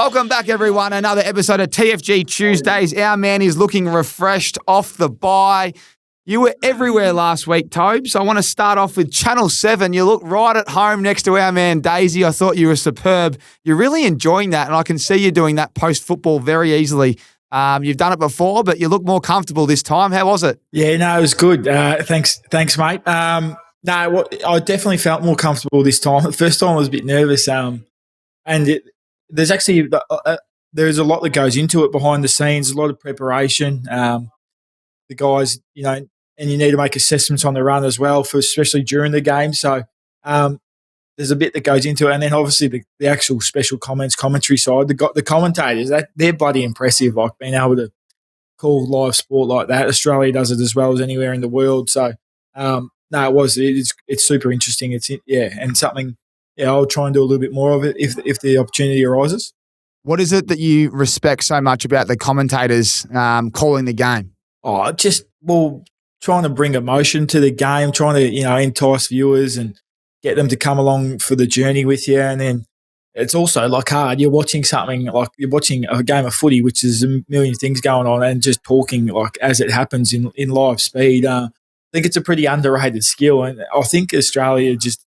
Welcome back, everyone. Another episode of TFG Tuesdays. Our man is looking refreshed off the bye. You were everywhere last week, Toby, so I want to start off with Channel 7. You look right at home next to our man, Daisy. I thought you were superb. You're really enjoying that, and I can see you doing that post-football very easily. You've done it before, but you look more comfortable this time. How was it? Yeah, no, it was good. Thanks, mate. I definitely felt more comfortable this time. The first time I was a bit nervous, there's actually there's a lot that goes into it behind the scenes, a lot of preparation. The guys, and you need to make assessments on the run as well, especially during the game. So there's a bit that goes into it, and then obviously the actual special commentary side. The commentators, they're bloody impressive. Like being able to call live sport like that. Australia does it as well as anywhere in the world. So it's super interesting. And something. Yeah, I'll try and do a little bit more of it if the opportunity arises. What is it that you respect so much about the commentators calling the game? Trying to bring emotion to the game, trying to, entice viewers and get them to come along for the journey with you. And then it's also like hard. You're watching something like you're watching a game of footy, which is a million things going on, and just talking like as it happens in live speed. I think it's a pretty underrated skill, and I think Australia just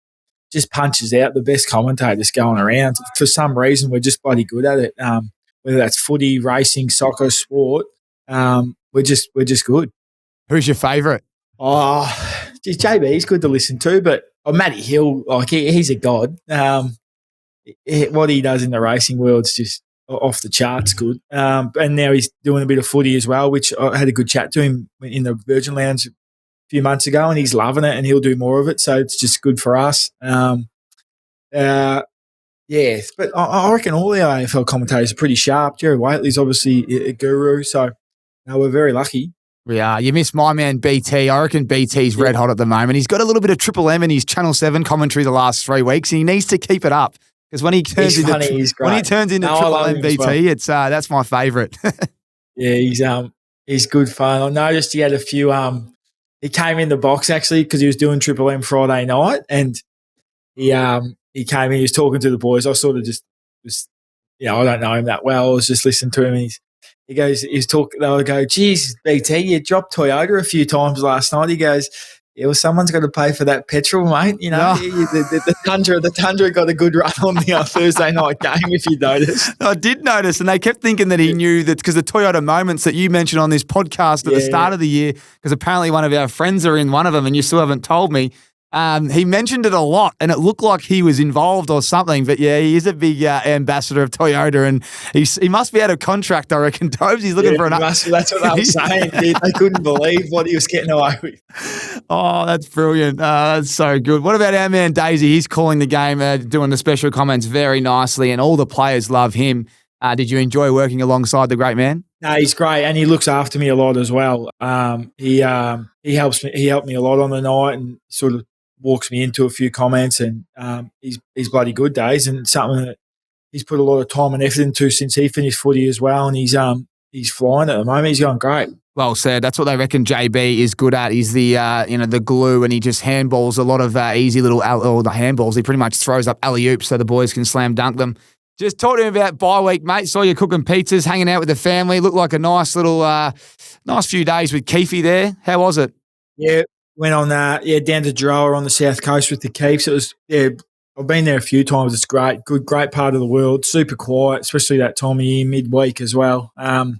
punches out the best commentators going around. For some reason, we're just bloody good at it. Whether that's footy, racing, soccer, sport, we're just good. Who's your favourite? JB, he's good to listen to, but Matty Hill, he's a god. What he does in the racing world's just off the charts good. And now he's doing a bit of footy as well, which I had a good chat to him in the Virgin Lounge few months ago, and he's loving it, and he'll do more of it. So it's just good for us. But I reckon all the AFL commentators are pretty sharp. Jerry Whateley's obviously a guru, so we're very lucky. We are. You miss my man BT. I reckon BT's red hot at the moment. He's got a little bit of Triple M in his Channel 7 commentary the last 3 weeks, and he needs to keep it up because when he turns into Triple M BT, it's that's my favourite. Yeah, he's good fun. I noticed he had a few. He came in the box actually because he was doing Triple M Friday night, and he came in. He was talking to the boys. I sort of just was, I don't know him that well. I was just listening to him. And he goes, he's talking. They'll go, "Geez, BT, you dropped Toyota a few times last night." He goes, "Yeah, well, someone's got to pay for that petrol, mate." The Tundra got a good run on the Thursday night game, if you noticed. I did notice, and they kept thinking that he knew that because the Toyota moments that you mentioned on this podcast at the start of the year, because apparently one of our friends are in one of them and you still haven't told me. He mentioned it a lot, and it looked like he was involved or something. But yeah, he is a big ambassador of Toyota, and he must be out of contract, I reckon. Tobes, he's looking for an. That's what they were saying. They couldn't believe what he was getting away with. Oh, that's brilliant. That's so good. What about our man Daisy? He's calling the game, doing the special comments very nicely, and all the players love him. Did you enjoy working alongside the great man? No, he's great, and he looks after me a lot as well. He helps me. He helped me a lot on the night, and sort of walks me into a few comments, and he's bloody good, Days, and something that he's put a lot of time and effort into since he finished footy as well, and he's flying at the moment. He's going great. Well said. That's what they reckon JB is good at. He's the the glue, and he just handballs a lot of easy little the handballs. He pretty much throws up alley-oops so the boys can slam dunk them. Just talk to him about bye week, mate. Saw you cooking pizzas, hanging out with the family. Looked like a nice little nice few days with Keefy there. How was it? Yeah. Went on down to Droa on the south coast with the Keefs. It was I've been there a few times. It's great, great part of the world. Super quiet, especially that time of year, midweek as well. That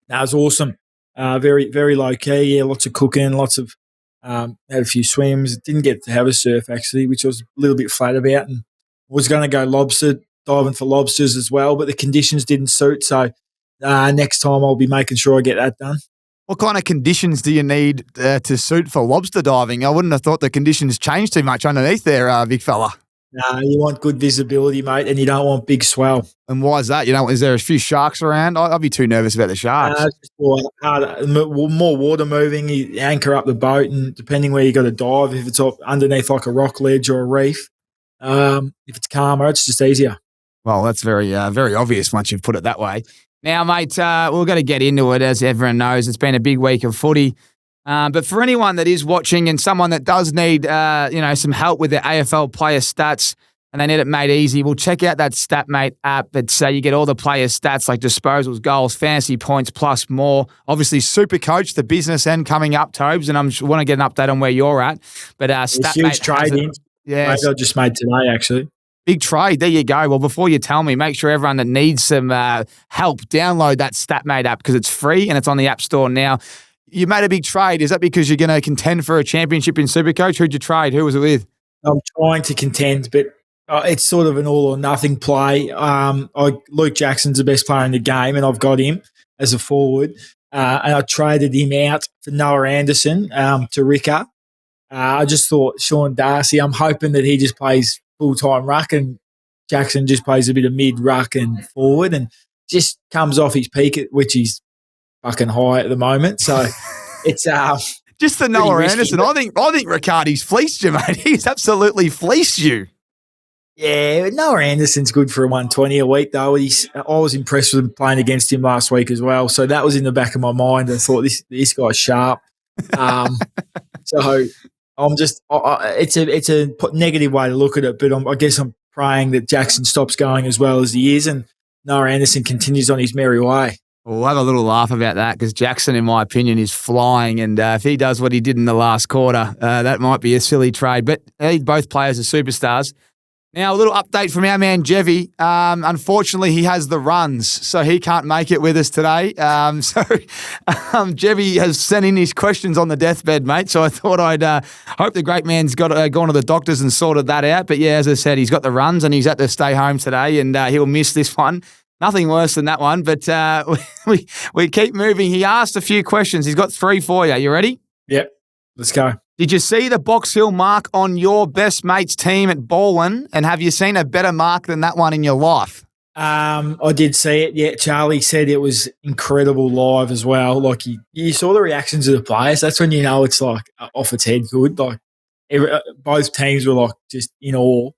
was awesome. Very, very low key. Yeah, lots of cooking, lots of had a few swims. Didn't get to have a surf actually, which I was a little bit flat about, and was going to go diving for lobsters as well, but the conditions didn't suit. So next time I'll be making sure I get that done. What kind of conditions do you need to suit for lobster diving? I wouldn't have thought the conditions changed too much underneath there, big fella. No, you want good visibility, mate, and you don't want big swell. And why is that? Is there a few sharks around? I'd be too nervous about the sharks. More water moving, you anchor up the boat, and depending where you got to dive, if it's underneath like a rock ledge or a reef, if it's calmer, it's just easier. Well, that's very, very obvious once you've put it that way. Now, mate, we're going to get into it. As everyone knows, it's been a big week of footy. But for anyone that is watching and someone that does need, some help with their AFL player stats, and they need it made easy, well, check out that Statmate app. It's you get all the player stats like disposals, goals, fantasy points, plus more. Obviously, Supercoach, the business end coming up, Tobes, and I want to get an update on where you're at. But Statmate, huge trade-in. Yeah, I just made today actually. Big trade. There you go. Well, before you tell me, make sure everyone that needs some help download that Statmate app because it's free and it's on the App Store now. You made a big trade. Is that because you're going to contend for a championship in Supercoach? Who'd you trade? Who was it with? I'm trying to contend, but it's sort of an all or nothing play. Luke Jackson's the best player in the game, and I've got him as a forward. And I traded him out for Noah Anderson to Ricker. I just thought Sean Darcy, I'm hoping that he just plays full-time ruck and Jackson just plays a bit of mid-ruck and forward and just comes off his peak, which he's fucking high at the moment. So it's just the Noah Anderson. I think Riccardi's fleeced you, mate. He's absolutely fleeced you. Yeah, Noah Anderson's good for a 120 a week, though. I was impressed with him playing against him last week as well. So that was in the back of my mind. I thought this guy's sharp. So I'm just it's a negative way to look at it, but I guess I'm praying that Jackson stops going as well as he is and Noah Anderson continues on his merry way. We'll have a little laugh about that because Jackson, in my opinion, is flying. And if he does what he did in the last quarter, that might be a silly trade. But both players are superstars. Now, a little update from our man, Jevy. Unfortunately, he has the runs, so he can't make it with us today. Jevy has sent in his questions on the deathbed, mate. So I thought I'd hope the great man's got gone to the doctors and sorted that out. But, yeah, as I said, he's got the runs and he's had to stay home today and he'll miss this one. Nothing worse than that one, but we keep moving. He asked a few questions. He's got 3 for you. You ready? Yep. Let's go. Did you see the Box Hill mark on your best mate's team at Baldwin, and have you seen a better mark than that one in your life? I did see it. Yeah, Charlie said it was incredible live as well. Like you saw the reactions of the players. That's when you know it's like off its head good. Like both teams were like just in awe.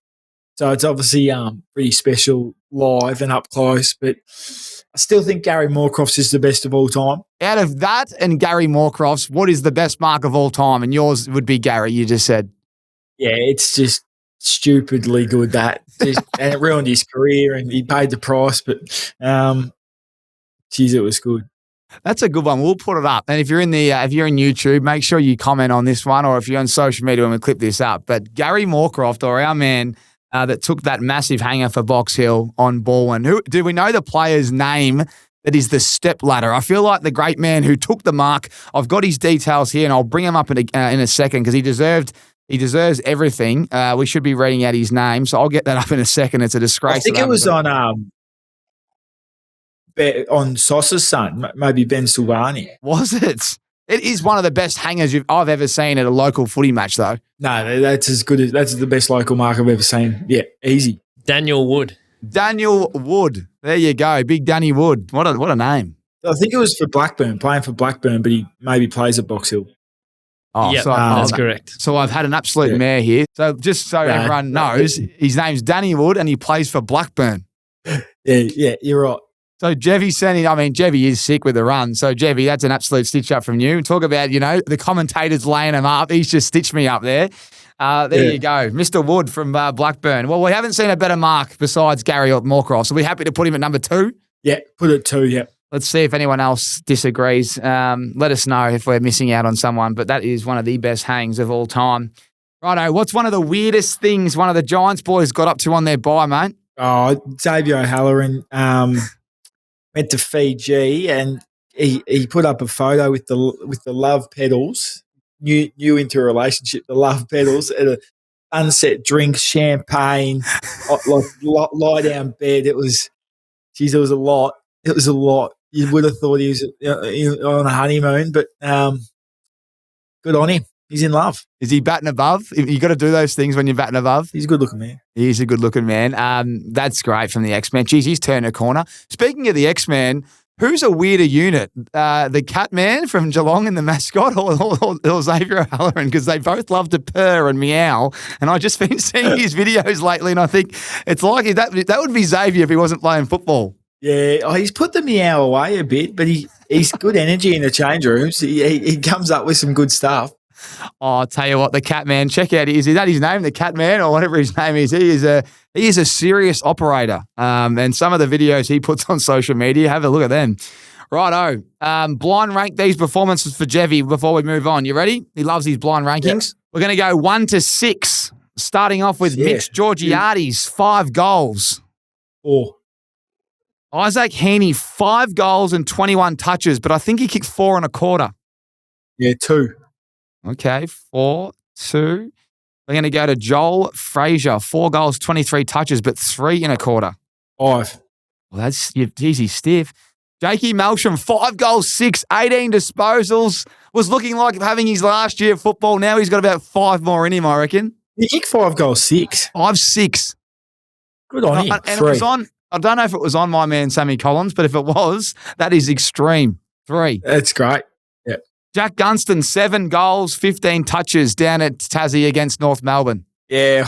So it's obviously pretty special live and up close, but I still think Gary Moorcroft's is the best of all time. Out of that and Gary Moorcroft's, what is the best mark of all time? And yours would be Gary, you just said. Yeah, it's just stupidly good, and it ruined his career and he paid the price, but geez, it was good. That's a good one. We'll put it up. And if you're in YouTube, make sure you comment on this one, or if you're on social media when we clip this up. But Gary Moorcroft, or our man, that took that massive hanger for Box Hill on Baldwin. Do we know the player's name that is the step ladder? I feel like the great man who took the mark. I've got his details here, and I'll bring him up in a second because he deserves everything. We should be reading out his name, so I'll get that up in a second. It's a disgrace. I think it was on Sauce's son, maybe Ben Silvani. Was it? It is one of the best hangers I've ever seen at a local footy match, though. No, that's the best local mark I've ever seen. Yeah, easy. Daniel Wood. There you go. Big Danny Wood. What a name. I think it was for Blackburn, playing for Blackburn, but he maybe plays at Box Hill. Oh, yeah, that's correct. So I've had an absolute mare here. So just so everyone knows, his name's Danny Wood and he plays for Blackburn. Yeah, you're right. So Jevy is sick with the run. So Jevy, that's an absolute stitch up from you. Talk about, the commentators laying him up. He's just stitched me up there. You go. Mr. Wood from Blackburn. Well, we haven't seen a better mark besides Gary Moorcroft. So we're happy to put him at number 2. Yeah, put it 2, yeah. Let's see if anyone else disagrees. Let us know if we're missing out on someone. But that is one of the best hangs of all time. Righto, what's one of the weirdest things one of the Giants boys got up to on their bye, mate? Oh, Xavier O'Halloran went to Fiji and he put up a photo with the love pedals, new into a relationship, the love pedals, and an unset drink, champagne, like lie down bed. It was a lot. It was a lot. You would have thought he was on a honeymoon, but good on him. He's in love. Is he batting above? You got to do those things when you're batting above. He's a good-looking man. He's a good-looking man. That's great from the X-Man. Geez, he's turned a corner. Speaking of the X-Man, who's a weirder unit? The cat man from Geelong and the mascot or Xavier O'Halloran? Because they both love to purr and meow. And I've just been seeing his videos lately and I think it's like that would be Xavier if he wasn't playing football. Yeah, he's put the meow away a bit, but he's good energy in the change rooms. He comes up with some good stuff. I'll tell you what, the Cat Man. Check out. Is that his name? The Cat Man, or whatever his name is. He is a serious operator. And some of the videos he puts on social media, have a look at them. Righto. Blind rank these performances for Jevy before we move on. You ready? He loves these blind rankings. Yep. We're going to go 1 to 6, starting off with Mitch Georgiades, 5 goals. 4. Isaac Heaney, 5 goals and 21 touches, but I think he kicked 4 1/4. Yeah, 2. Okay, 4, 2. We're going to go to Joel Frazier, 4 goals, 23 touches, but 3 1/4. 5. Well, that's easy stiff. Jakey Melsham, 5 goals, 6, 18 disposals. Was looking like having his last year of football. Now he's got about 5 more in him, I reckon. He kicked 5 goals, 6. 5, 6. Good on him. And 3. it was on. I don't know if it was on my man Sammy Collins, but if it was, that is extreme. 3. That's great. Yeah. Jack Gunston, 7 goals, 15 touches down at Tassie against North Melbourne. Yeah.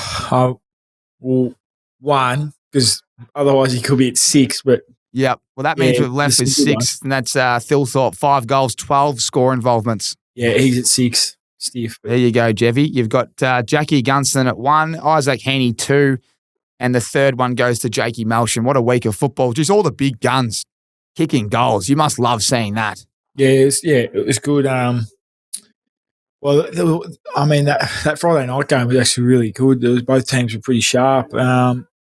Well, 1, because otherwise he could be at 6, but. Yep. Well, that means we've left with 6, and that's Thilthorpe, 5 goals, 12 score involvements. Yeah, he's at 6. Stiff. There you go, Jevy. You've got Jackie Gunston at 1, Isaac Heaney 2, and the third one goes to Jakey Melsham. What a week of football. Just all the big guns kicking goals. You must love seeing that. Yeah, it was good. Well, I mean, that Friday night game was actually really good. Both teams were pretty sharp.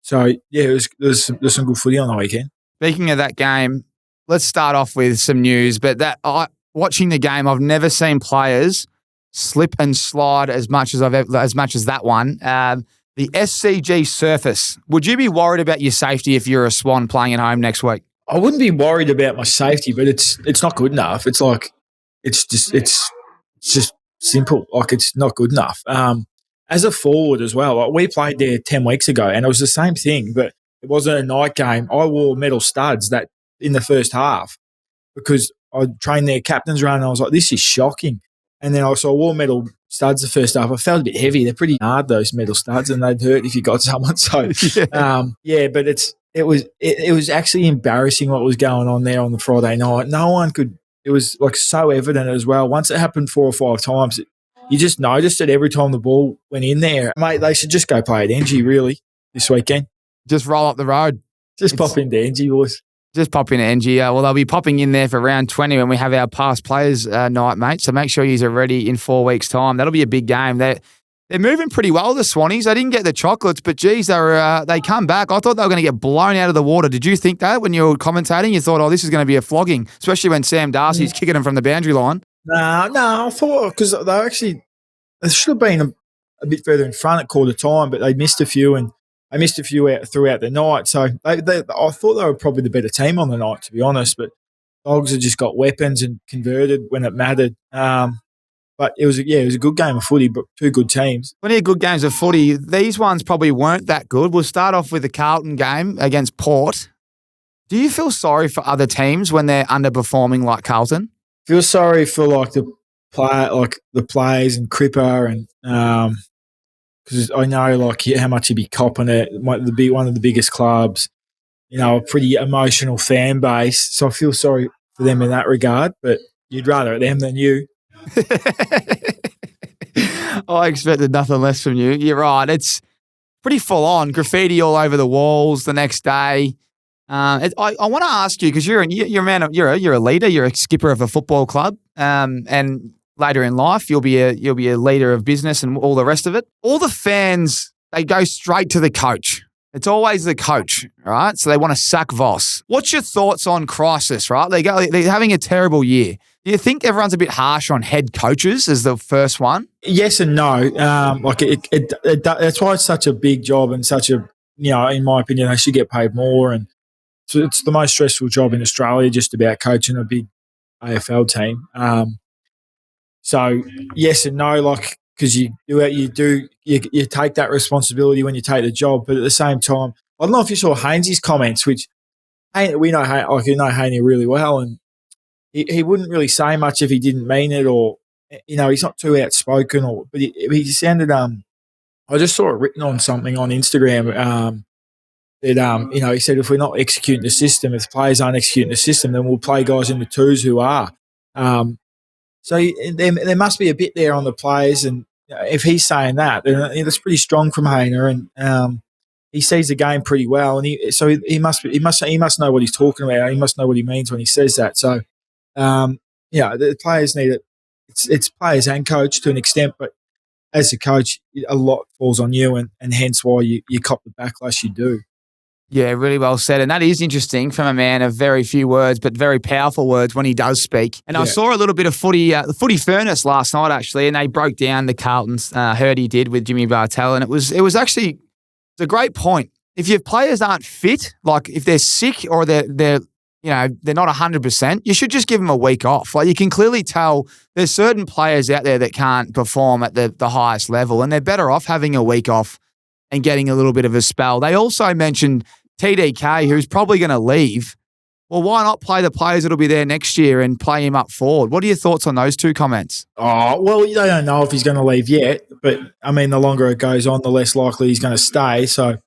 So, yeah, there's some good footy on the weekend. Speaking of that game, let's start off with some news. But watching the game, I've never seen players slip and slide as much as that one. The SCG surface. Would you be worried about your safety if you're a Swan playing at home next week? I wouldn't be worried about my safety, but it's not good enough. It's like it's just simple. Like it's not good enough. As a forward as well, like we played there 10 weeks ago, and it was the same thing, but it wasn't a night game. I wore metal studs that in the first half because I trained their captain's run, and I was like, this is shocking. And then I wore metal studs the first half. I felt a bit heavy. They're pretty hard, those metal studs, and they'd hurt if you got someone. So, but it was actually embarrassing what was going on there on the Friday night. No one could. It was like so evident as well. Once it happened 4 or 5 times, you just noticed it every time the ball went in there. Mate, they should just go play at NG really this weekend. Just roll up the road. Pop into NG, boys. Just pop in NG. Well, they'll be popping in there for round 20 when we have our past players night, mate. So make sure you're ready in 4 weeks' time. That'll be a big game. They're moving pretty well, the Swannies. They didn't get the chocolates, but geez, they come back. I thought they were going to get blown out of the water. Did you think that when you were commentating? You thought, this is going to be a flogging, especially when Sam Darcy's kicking them from the boundary line. No, I thought because they should have been a bit further in front at quarter time, but they missed a few, and they missed a few out throughout the night. So I thought they were probably the better team on the night, to be honest. But Dogs had just got weapons and converted when it mattered. But it was a good game of footy, but 2 good teams. Plenty of good games of footy. These ones probably weren't that good. We'll start off with the Carlton game against Port. Do you feel sorry for other teams when they're underperforming like Carlton? Feel sorry for the players and Cripper and because I know how much he'd be copping it. Might be one of the biggest clubs, a pretty emotional fan base. So I feel sorry for them in that regard. But you'd rather them than you. I expected nothing less from you. You're right. It's pretty full on. Graffiti all over the walls the next day. I want to ask you because you're a leader. You're a skipper of a football club, and later in life you'll be a leader of business and all the rest of it. All the fans, they go straight to the coach. It's always the coach, right? So they want to sack Voss. What's your thoughts on crisis? Right? They're having a terrible year. Do you think everyone's a bit harsh on head coaches as the first one? Yes and no. That's why it's such a big job and such a, in my opinion, they should get paid more. And so it's the most stressful job in Australia, just about coaching a big AFL team. So yes and no, because you take that responsibility when you take the job, but at the same time, I don't know if you saw Haines's comments, which we know Haney really well, and he wouldn't really say much if he didn't mean it, or he's not too outspoken, but he sounded. I just saw it written on something on Instagram that he said if we're not executing the system, if the players aren't executing the system, then we'll play guys in the twos who are. So there must be a bit there on the players, and if he's saying that, then that's pretty strong from Hayner, and he sees the game pretty well, and he must know what he's talking about. He must know what he means when he says that. So, the players need it. It's players and coach to an extent, but as a coach, a lot falls on you, and hence why you cop the backlash you do. Yeah, really well said. And that is interesting from a man of very few words, but very powerful words when he does speak. And I saw a little bit of the footy furnace last night, actually, and they broke down the Carlton's herd he did with Jimmy Bartel. And it was actually a great point. If your players aren't fit, like if they're sick or they're not 100%, you should just give them a week off. Like you can clearly tell there's certain players out there that can't perform at the highest level, and they're better off having a week off and getting a little bit of a spell. They also mentioned TDK, who's probably going to leave. Well, why not play the players that'll be there next year and play him up forward? What are your thoughts on those two comments? Oh, well, they don't know if he's going to leave yet, but, I mean, the longer it goes on, the less likely he's going to stay. So,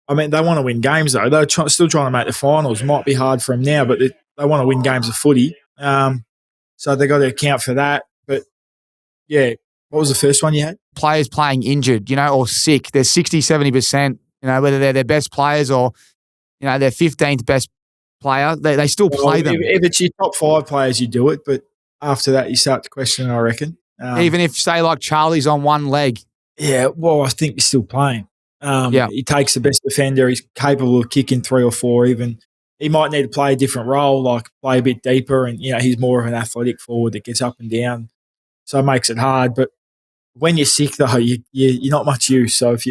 I mean, they want to win games, though. They're still trying to make the finals. Might be hard for them now, but they want to win games of footy. So they've got to account for that. But, yeah, what was the first one you had? Players playing injured, or sick. They're 60, 70%, whether they're their best players or, their 15th best player, they still play them. If it's your top 5 players, you do it. But after that, you start to question, I reckon. Even if, say, like Charlie's on one leg. Yeah, well, I think you're still playing. He takes the best defender. He's capable of kicking 3 or 4 even. He might need to play a different role, like play a bit deeper. And, he's more of an athletic forward that gets up and down. So it makes it hard. But when you're sick, though, you're not much use. So if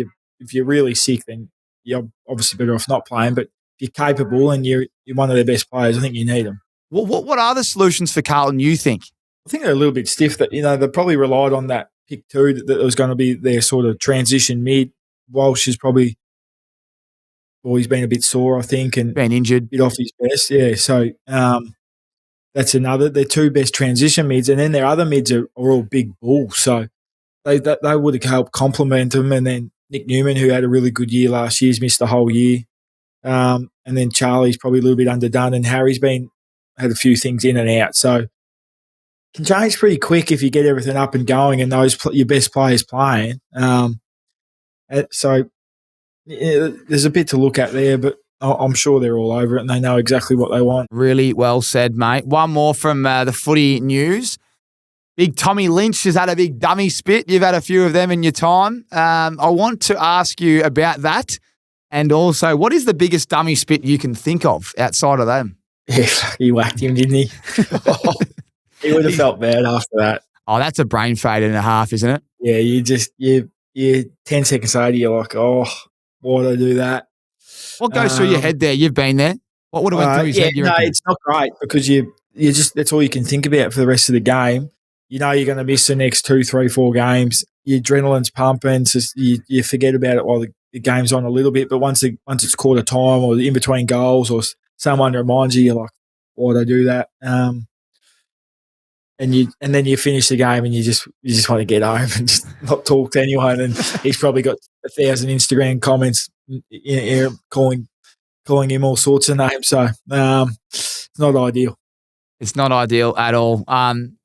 you're really sick, then you're obviously better off not playing. But if you're capable and you're one of their best players, I think you need them. What are the solutions for Carlton, you think? I think they're a little bit stiff. That they probably relied on that pick 2 that was going to be their sort of transition mid. Walsh is probably, he's been a bit sore, I think, and been injured, a bit off his best. Yeah, so that's another. Their 2 best transition mids, and then their other mids are all big bulls. So they would have helped complement them. And then Nick Newman, who had a really good year last year, has missed the whole year. And then Charlie's probably a little bit underdone, and Harry's had a few things in and out. So it can change pretty quick if you get everything up and going and your best players playing. So there's a bit to look at there, but I'm sure they're all over it and they know exactly what they want. Really well said, mate. One more from the footy news. Big Tommy Lynch has had a big dummy spit. You've had a few of them in your time. I want to ask you about that. And also, what is the biggest dummy spit you can think of outside of them? Yeah, he whacked him, didn't he? He would have felt bad after that. Oh, that's a brain fade and a half, isn't it? Yeah, you 10 seconds later, you're like, oh, why did I do that? What goes through your head there? You've been there. What would have went through his head? It's not great because you just that's all you can think about for the rest of the game. You're going to miss the next 2, 3, 4 games. Your adrenaline's pumping, so you forget about it while the game's on a little bit. But once it's quarter time or in between goals or someone reminds you're like, why did I do that? And then you finish the game and you just want to get home and just not talk to anyone. And he's probably got 1,000 Instagram comments calling him all sorts of names. So it's not ideal. It's not ideal at all.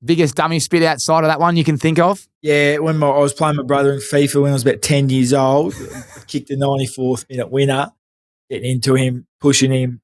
Biggest dummy spit outside of that one you can think of? Yeah, when I was playing my brother in FIFA when I was about 10 years old, kicked the 94th minute winner, getting into him, pushing him.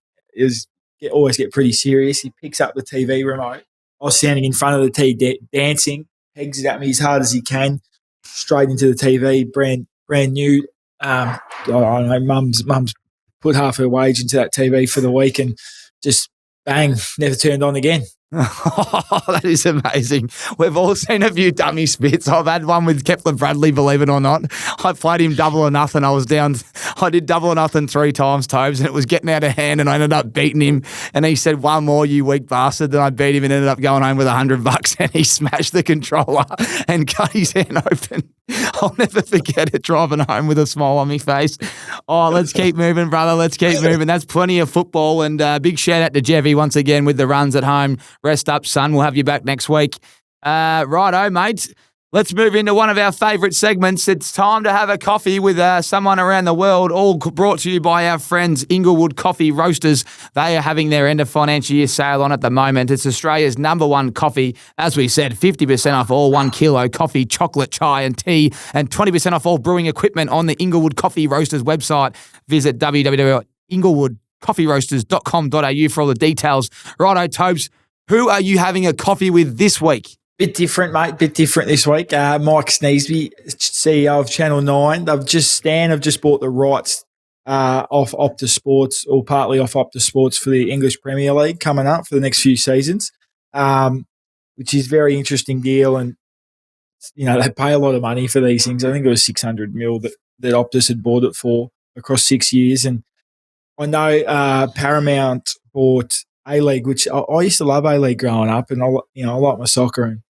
Always get pretty serious. He picks up the TV remote. I was standing in front of the TV dancing, pegs it at me as hard as he can, straight into the TV, brand new. I don't know, mum's put half her wage into that TV for the week and just bang, never turned on again. Oh, that is amazing. We've all seen a few dummy spits. I've had one with Kepler Bradley, believe it or not. I played him double or nothing. I did double or nothing 3 times, Tobes, and it was getting out of hand and I ended up beating him. And he said, one more, you weak bastard. Then I beat him and ended up going home with $100 and he smashed the controller and cut his hand open. I'll never forget it, driving home with a smile on my face. Oh, let's keep moving, brother. Let's keep moving. That's plenty of football. And big shout out to Jevy once again with the runs at home. Rest up, son. We'll have you back next week. Righto, mate. Let's move into one of our favourite segments. It's time to have a coffee with someone around the world, all brought to you by our friends Inglewood Coffee Roasters. They are having their end of financial year sale on at the moment. It's Australia's #1 coffee. As we said, 50% off all 1 kilo coffee, chocolate, chai and tea, and 20% off all brewing equipment on the Inglewood Coffee Roasters website. Visit www.inglewoodcoffeeroasters.com.au for all the details. Righto, Tobes, who are you having a coffee with this week? Bit different, mate. Bit different this week. Mike Sneesby, CEO of Channel 9. They've just bought the rights off Optus Sports, or partly off Optus Sports, for the English Premier League coming up for the next few seasons, which is a very interesting deal. And, they pay a lot of money for these things. I think it was 600 mil that Optus had bought it for across 6 years. And I know Paramount bought A-League, which I used to love A-League growing up, and I like my soccer, and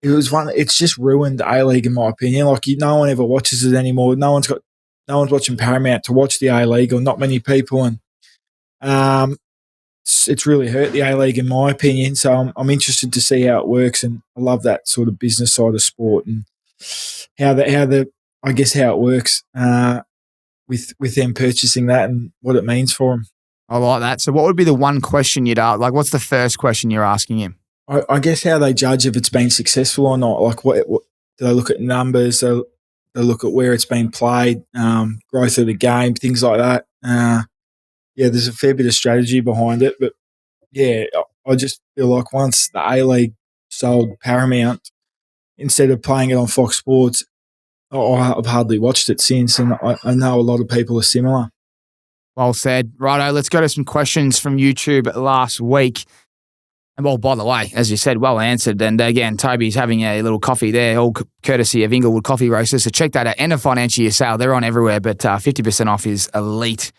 it's just ruined A-League in my opinion. Like, no one ever watches it anymore. No one's watching Paramount to watch the A-League, or not many people, and it's really hurt the A-League in my opinion. So I'm interested to see how it works, and I love that sort of business side of sport and how it works with them purchasing that and what it means for them. I like that. So what would be the one question you'd ask? Like, what's the first question you're asking him? I guess how they judge if it's been successful or not. Like, what do they look at numbers? Do they look at where it's been played, growth of the game, things like that. There's a fair bit of strategy behind it. But, I just feel like once the A-League sold Paramount, instead of playing it on Fox Sports, I've hardly watched it since, and I know a lot of people are similar. Well said. Righto, let's go to some questions from YouTube last week. And, well, by the way, as you said, well answered. And, again, Toby's having a little coffee there, all courtesy of Inglewood Coffee Roasters. So check that out. End of financial year sale. They're on everywhere, but 50% off is elite.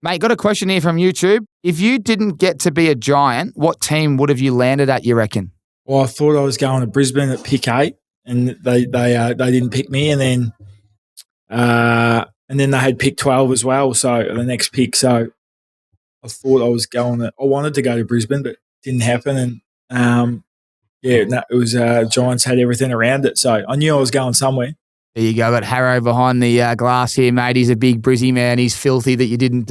Mate, got a question here from YouTube. If you didn't get to be a Giant, what team would have you landed at, you reckon? Well, I thought I was going to Brisbane at pick 8, and they didn't pick me. And then they had pick 12 as well, so the next pick. So I thought I wanted to go to Brisbane, but didn't happen. And it was Giants had everything around it, so I knew I was going somewhere. There you go. Got Harrow behind the glass here, mate. He's a big Brizzy man. He's filthy that you didn't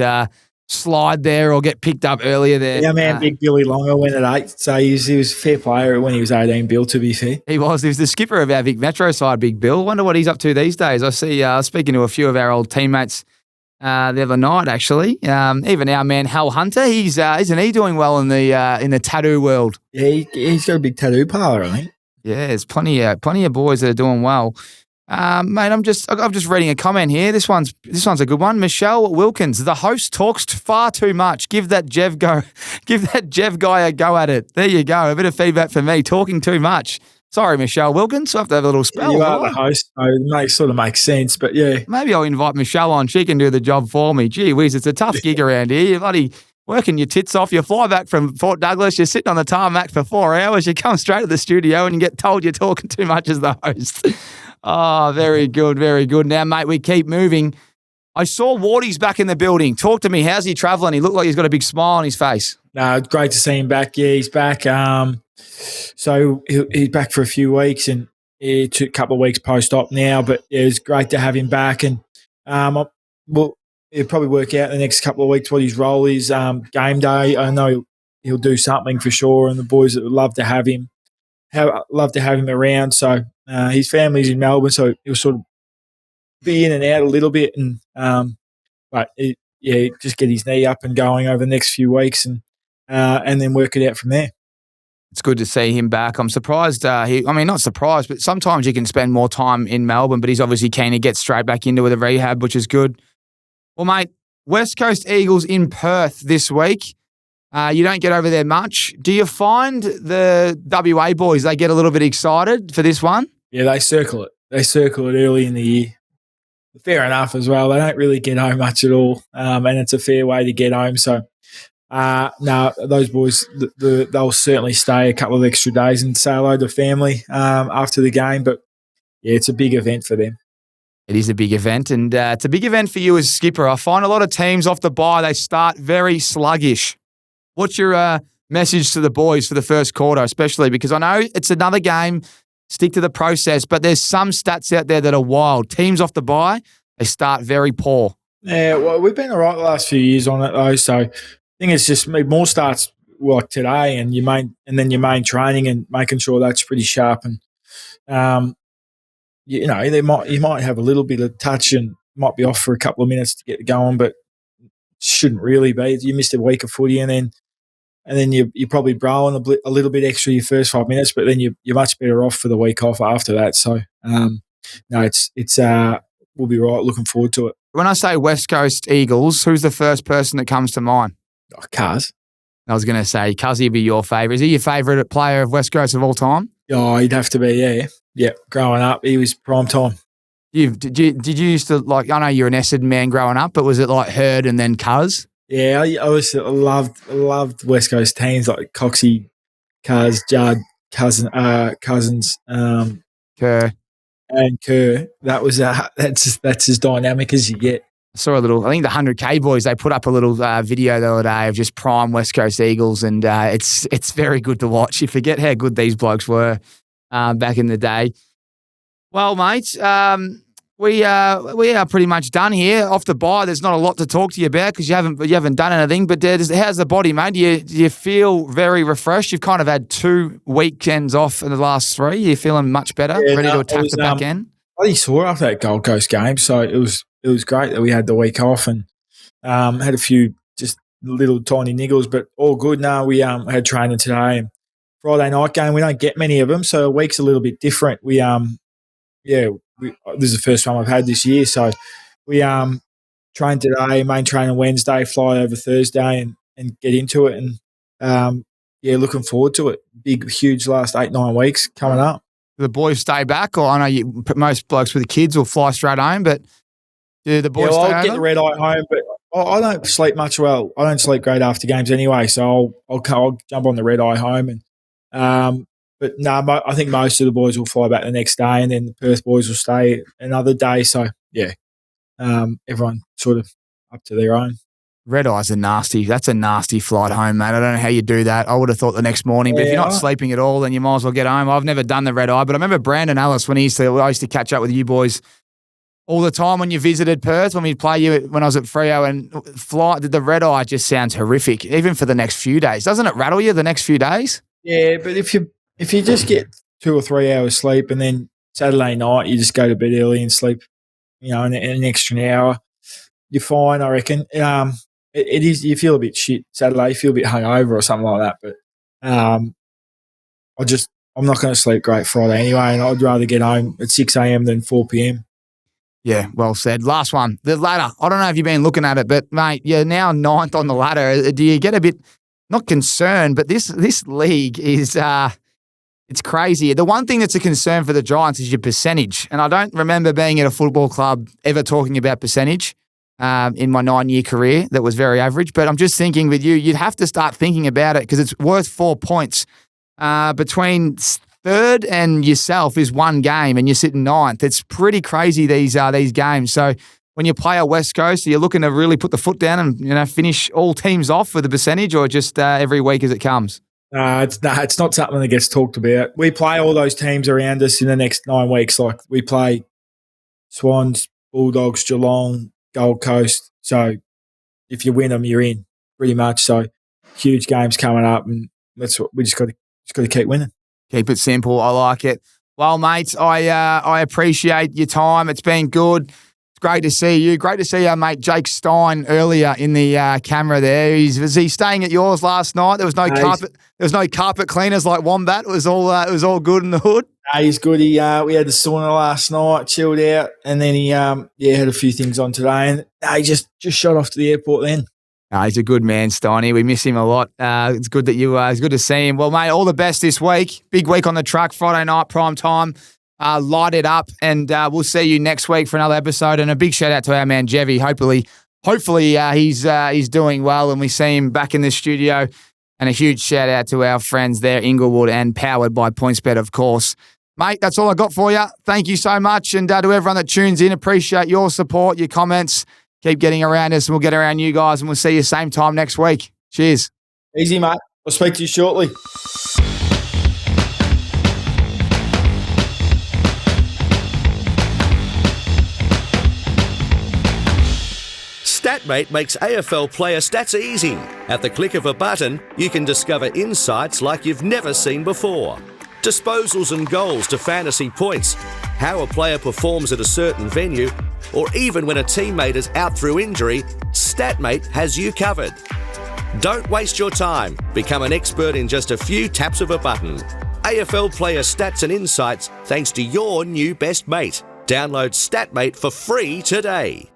slide there or get picked up earlier there. Yeah, man, Big Billy Longer went at 8, so he was a fair player when he was 18, Bill, to be fair. He was the skipper of our Vic Metro side, Big Bill. Wonder what he's up to these days. I see, speaking to a few of our old teammates the other night, actually. Even our man, Hal Hunter, isn't he doing well in the tattoo world? Yeah, he's got a big tattoo parlour, I think. Yeah, there's plenty of boys that are doing well. Mate, I'm just reading a comment here. This one's a good one. Michelle Wilkins, the host talks far too much. Give that Jeff guy a go at it. There you go. A bit of feedback for me. Talking too much. Sorry, Michelle Wilkins. I have to have a little spell. You are the host, so it sort of makes sense, but yeah. Maybe I'll invite Michelle on. She can do the job for me. Gee whiz, it's a tough gig around here. You're bloody working your tits off. You fly back from Fort Douglas. You're sitting on the tarmac for 4 hours. You come straight to the studio and you get told you're talking too much as the host. Oh, very good, very good. Now, mate, we keep moving. I saw Wardy's back in the building. Talk to me. How's he travelling? He looked like he's got a big smile on his face. No, it's great to see him back. Yeah, he's back. So he's back for a few weeks, and it took a couple of weeks post-op now, but yeah, it's great to have him back. And it'll probably work out in the next couple of weeks what his role is. Game day, I know he'll do something for sure, and the boys would love to have him. Love to have him around. So his family's in Melbourne, so he'll sort of be in and out a little bit, and just get his knee up and going over the next few weeks, and then work it out from there. It's good to see him back. I'm surprised. Not surprised, but sometimes you can spend more time in Melbourne, but he's obviously keen to get straight back into the rehab, which is good. Well, mate, West Coast Eagles in Perth this week. You don't get over there much. Do you find the WA boys, they get a little bit excited for this one? Yeah, they circle it. They circle it early in the year. Fair enough as well. They don't really get home much at all, and it's a fair way to get home. So, no, those boys, they'll certainly stay a couple of extra days and say hello to family after the game. But, yeah, it's a big event for them. It is a big event, and it's a big event for you as skipper. I find a lot of teams off the bye, they start very sluggish. What's your message to the boys for the first quarter, especially because I know it's another game, Stick to the process. But there's some stats out there that are wild. Teams off the bye, they start very poor. Yeah, well, we've been all right the last few years on it though. So I think it's just more starts like today, and then your main training and making sure that's pretty sharp. And you might have a little bit of touch and might be off for a couple of minutes to get going, but shouldn't really be. You missed a week of footy, and then you're probably blowing a little bit extra your first 5 minutes, but then you're much better off for the week off after that. So no, it's we'll be right. Looking forward to it. When I say West Coast Eagles, who's the first person that comes to mind? Oh, Cars. I was going to say, Cuzzy would be your favourite. Is he your favourite player of West Coast of all time? Oh, he'd have to be, yeah. Yeah, growing up, he was prime time. Did you used to, like, I know you're an Essendon man growing up, but was it like Herd and then Cuz? Yeah, I always loved West Coast teams like Coxie, Cuz, Judd, Cousins, Kerr. And Kerr. That was that's as dynamic as you get. I saw I think the 100K boys, they put up a little video the other day of just prime West Coast Eagles, and it's very good to watch. You forget how good these blokes were back in the day. Well, mate, we are pretty much done here. Off the bye, there's not a lot to talk to you about because you haven't done anything. But how's the body, mate? Do you feel very refreshed? You've kind of had 2 weekends off in the last 3. You're feeling much better, ready to attack the back end? I really saw after that Gold Coast game, so it was great that we had the week off and had a few just little tiny niggles, but all good. Now we had training today and Friday night game. We don't get many of them, so a week's a little bit different. This is the first time I've had this year, so we trained today, main training Wednesday, fly over Thursday and get into it, and looking forward to it. Big, huge last 8-9 weeks coming up. Do the boys stay back, or I know most blokes with the kids will fly straight home, but do the boys stay I'll get the red eye home, but I don't sleep much well. I don't sleep great after games anyway, so I'll jump on the red eye home and. But no, I think most of the boys will fly back the next day, and then the Perth boys will stay another day. So, yeah, everyone sort of up to their own. Red eyes are nasty. That's a nasty flight home, mate. I don't know how you do that. I would have thought the next morning, but if you're not sleeping at all, then you might as well get home. I've never done the red eye, but I remember Brandon Ellis when I used to catch up with you boys all the time when you visited Perth, when we'd play you when I was at Freo, and the red eye just sounds horrific, even for the next few days. Doesn't it rattle you the next few days? Yeah, but if you just get 2 or 3 hours sleep, and then Saturday night you just go to bed early and sleep, an extra hour, you're fine, I reckon. It is. You feel a bit shit Saturday, you feel a bit hungover or something like that. But I'm not going to sleep great Friday anyway, and I'd rather get home at 6 a.m. than 4 p.m. Yeah, well said. Last one, the ladder. I don't know if you've been looking at it, but mate, you're now 9th on the ladder. Do you get a bit not concerned? But this league is. It's crazy. The one thing that's a concern for the Giants is your percentage. And I don't remember being at a football club ever talking about percentage in my 9-year career. That was very average. But I'm just thinking with you, you'd have to start thinking about it because it's worth 4 points. Between 3rd and yourself is 1 game and you're sitting 9th. It's pretty crazy, these games. So when you play a West Coast, are you looking to really put the foot down and finish all teams off with a percentage, or just every week as it comes? It's not something that gets talked about. We play all those teams around us in the next 9 weeks. Like we play Swans, Bulldogs, Geelong, Gold Coast. So if you win them, you're in pretty much. So huge games coming up, and that's what we just got to keep winning. Keep it simple. I like it. Well, mates, I appreciate your time. It's been good. Great to see you. Great to see our mate Jake Stein earlier in the camera there. Was he staying at yours last night? There was no carpet. There was no carpet cleaners like Wombat. It was all good in the hood. He's good. We had the sauna last night, chilled out, and then he had a few things on today, and he just shot off to the airport then. He's a good man, Steiny. We miss him a lot. It's good that it's good to see him. Well, mate, all the best this week. Big week on the track, Friday night, prime time. Light it up, and we'll see you next week for another episode. And a big shout out to our man Jevy. Hopefully he's doing well, and we see him back in the studio. And a huge shout out to our friends there, Inglewood, and powered by PointsBet, of course. Mate, that's all I got for you. Thank you so much, and to everyone that tunes in, appreciate your support, your comments. Keep getting around us, and we'll get around you guys, and we'll see you same time next week. Cheers. Easy, mate. I'll speak to you shortly. Statmate makes AFL player stats easy. At the click of a button, you can discover insights like you've never seen before. Disposals and goals to fantasy points, how a player performs at a certain venue, or even when a teammate is out through injury, Statmate has you covered. Don't waste your time. Become an expert in just a few taps of a button. AFL player stats and insights thanks to your new best mate. Download Statmate for free today.